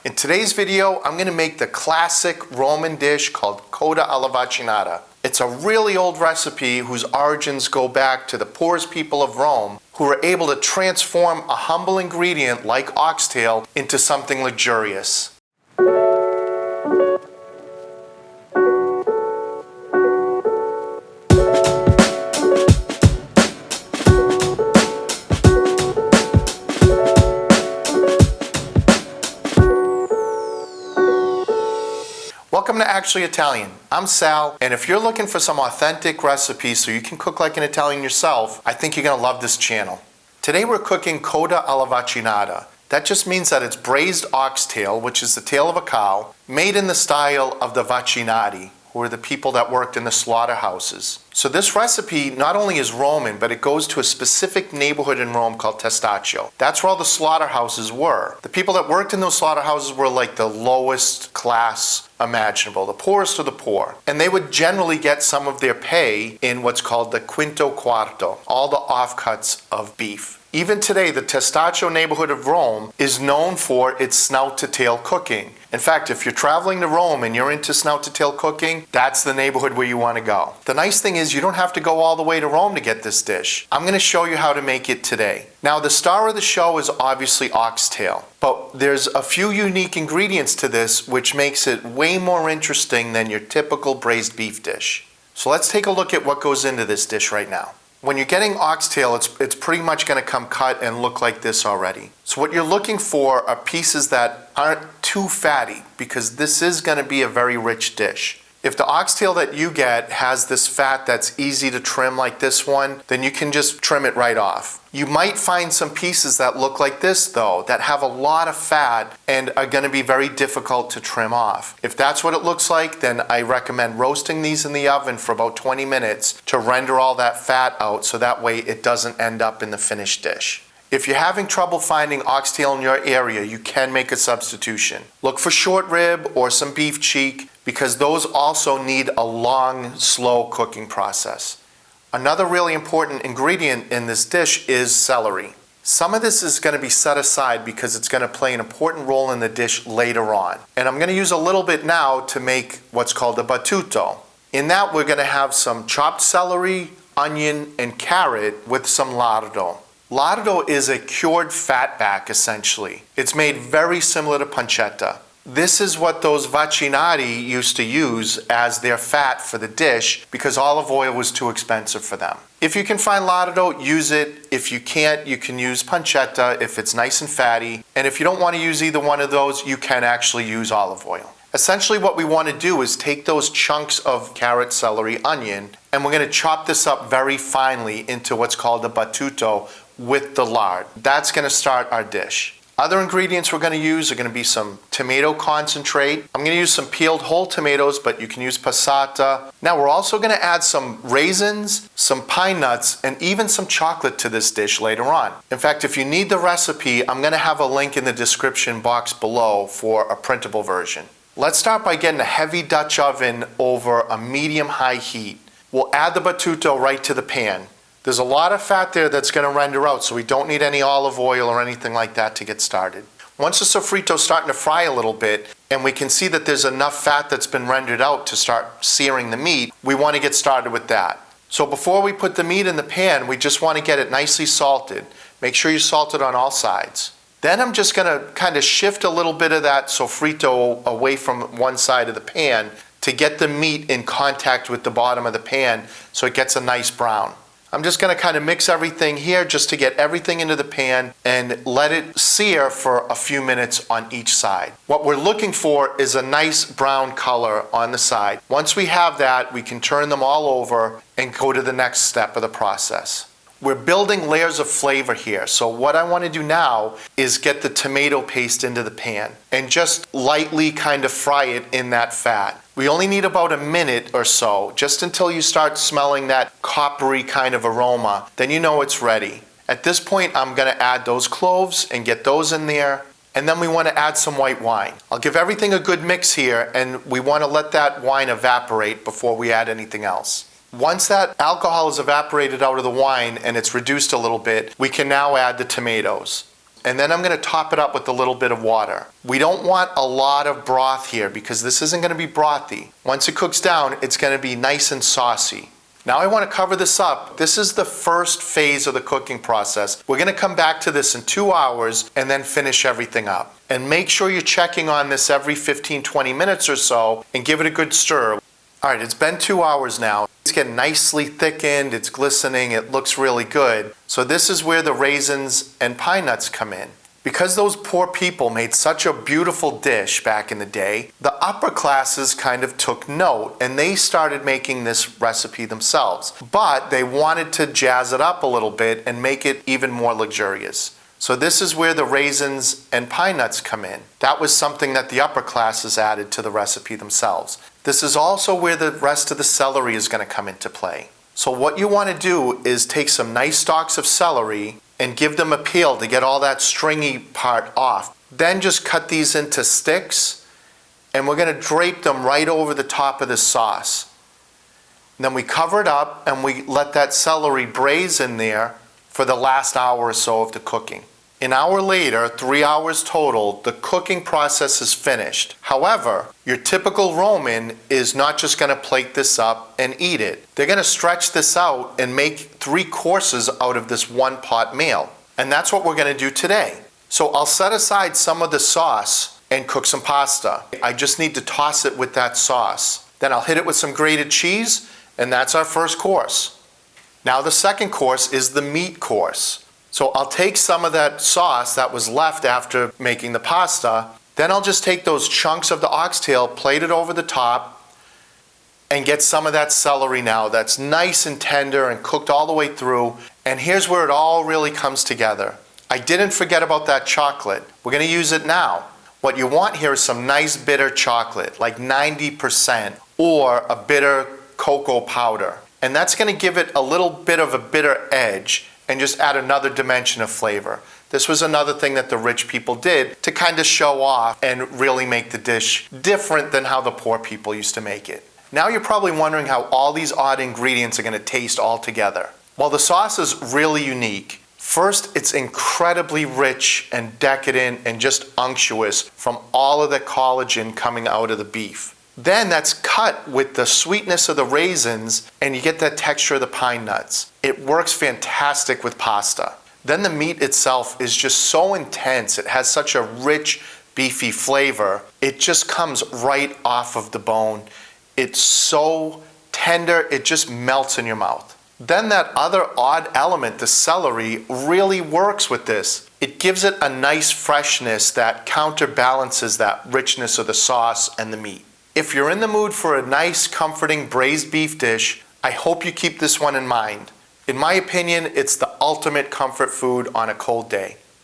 In today's video, I'm going to make the classic Roman dish called CODA alla vaccinara. It's a really old recipe whose origins go back to the poorest people of Rome who were able to transform a humble ingredient like oxtail into something luxurious. Welcome to Actually Italian. I'm Sal, and if you're looking for some authentic recipes so you can cook like an Italian yourself, I think you're going to love this channel. Today we're cooking CODA alla vaccinara. That just means that it's braised oxtail, which is the tail of a cow, made in the style of the vaccinari, who are the people that worked in the slaughterhouses. So this recipe not only is Roman, but it goes to a specific neighborhood in Rome called Testaccio. That's where all the slaughterhouses were. The people that worked in those slaughterhouses were like the lowest class imaginable, the poorest of the poor. And they would generally get some of their pay in what's called the quinto quarto, all the offcuts of beef. Even today, the Testaccio neighborhood of Rome is known for its snout-to-tail cooking. In fact, if you're traveling to Rome and you're into snout-to-tail cooking, that's the neighborhood where you want to go. The nice thing is you don't have to go all the way to Rome to get this dish. I'm going to show you how to make it today. Now, the star of the show is obviously oxtail, but there's a few unique ingredients to this which makes it way more interesting than your typical braised beef dish. So let's take a look at what goes into this dish right now. When you're getting oxtail, it's pretty much going to come cut and look like this already. So what you're looking for are pieces that aren't too fatty, because this is going to be a very rich dish. If the oxtail that you get has this fat that's easy to trim like this one, then you can just trim it right off. You might find some pieces that look like this though, that have a lot of fat and are going to be very difficult to trim off. If that's what it looks like, then I recommend roasting these in the oven for about 20 minutes to render all that fat out so that way it doesn't end up in the finished dish. If you're having trouble finding oxtail in your area, you can make a substitution. Look for short rib or some beef cheek, because those also need a long, slow cooking process. Another really important ingredient in this dish is celery. Some of this is going to be set aside because it's going to play an important role in the dish later on. And I'm going to use a little bit now to make what's called a battuto. In that, we're going to have some chopped celery, onion, and carrot with some lardo. Lardo is a cured fatback, essentially. It's made very similar to pancetta. This is what those vaccinari used to use as their fat for the dish because olive oil was too expensive for them. If you can find lardo, use it. If you can't, you can use pancetta if it's nice and fatty. And if you don't want to use either one of those, you can actually use olive oil. Essentially what we want to do is take those chunks of carrot, celery, onion, and we're going to chop this up very finely into what's called a battuto with the lard. That's going to start our dish. Other ingredients we're going to use are going to be some tomato concentrate. I'm going to use some peeled whole tomatoes, but you can use passata. Now we're also going to add some raisins, some pine nuts, and even some chocolate to this dish later on. In fact, if you need the recipe, I'm going to have a link in the description box below for a printable version. Let's start by getting a heavy Dutch oven over a medium-high heat. We'll add the battuto right to the pan. There's a lot of fat there that's going to render out, so we don't need any olive oil or anything like that to get started. Once the sofrito's starting to fry a little bit, and we can see that there's enough fat that's been rendered out to start searing the meat, we want to get started with that. So before we put the meat in the pan, we just want to get it nicely salted. Make sure you salt it on all sides. Then I'm just going to kind of shift a little bit of that sofrito away from one side of the pan to get the meat in contact with the bottom of the pan so it gets a nice brown. I'm just going to kind of mix everything here just to get everything into the pan and let it sear for a few minutes on each side. What we're looking for is a nice brown color on the side. Once we have that, we can turn them all over and go to the next step of the process. We're building layers of flavor here, so what I want to do now is get the tomato paste into the pan and just lightly kind of fry it in that fat. We only need about a minute or so, just until you start smelling that coppery kind of aroma, then you know it's ready. At this point, I'm going to add those cloves and get those in there, and then we want to add some white wine. I'll give everything a good mix here, and we want to let that wine evaporate before we add anything else. Once that alcohol is evaporated out of the wine and it's reduced a little bit, we can now add the tomatoes. and then I'm gonna top it up with a little bit of water. We don't want a lot of broth here because this isn't gonna be brothy. Once it cooks down, it's gonna be nice and saucy. Now I wanna cover this up. This is the first phase of the cooking process. We're gonna come back to this in 2 hours and then finish everything up. And make sure you're checking on this every 15-20 minutes or so and give it a good stir. All right, it's been 2 hours now. It's getting nicely thickened, it's glistening, it looks really good. So this is where the raisins and pine nuts come in. Because those poor people made such a beautiful dish back in the day, the upper classes kind of took note and they started making this recipe themselves. But they wanted to jazz it up a little bit and make it even more luxurious. So this is where the raisins and pine nuts come in. That was something that the upper classes added to the recipe themselves. This is also where the rest of the celery is going to come into play. So what you want to do is take some nice stalks of celery and give them a peel to get all that stringy part off. Then just cut these into sticks and we're going to drape them right over the top of the sauce. And then we cover it up and we let that celery braise in there for the last hour or so of the cooking. An hour later, 3 hours total, the cooking process is finished. However, your typical Roman is not just going to plate this up and eat it. They're going to stretch this out and make 3 courses out of this one pot meal. And that's what we're going to do today. So I'll set aside some of the sauce and cook some pasta. I just need to toss it with that sauce. Then I'll hit it with some grated cheese, and that's our first course. Now the second course is the meat course. So I'll take some of that sauce that was left after making the pasta, then I'll just take those chunks of the oxtail, plate it over the top, and get some of that celery now that's nice and tender and cooked all the way through. And here's where it all really comes together. I didn't forget about that chocolate. We're gonna use it now. What you want here is some nice bitter chocolate, like 90%, or a bitter cocoa powder. And that's gonna give it a little bit of a bitter edge and just add another dimension of flavor. This was another thing that the rich people did to kind of show off and really make the dish different than how the poor people used to make it. Now you're probably wondering how all these odd ingredients are going to taste all together. Well, the sauce is really unique. First, it's incredibly rich and decadent and just unctuous from all of the collagen coming out of the beef. Then that's cut with the sweetness of the raisins and you get that texture of the pine nuts. It works fantastic with pasta. Then the meat itself is just so intense. It has such a rich, beefy flavor. It just comes right off of the bone. It's so tender, it just melts in your mouth. Then that other odd element, the celery, really works with this. It gives it a nice freshness that counterbalances that richness of the sauce and the meat. If you're in the mood for a nice, comforting braised beef dish, I hope you keep this one in mind. In my opinion, it's the ultimate comfort food on a cold day.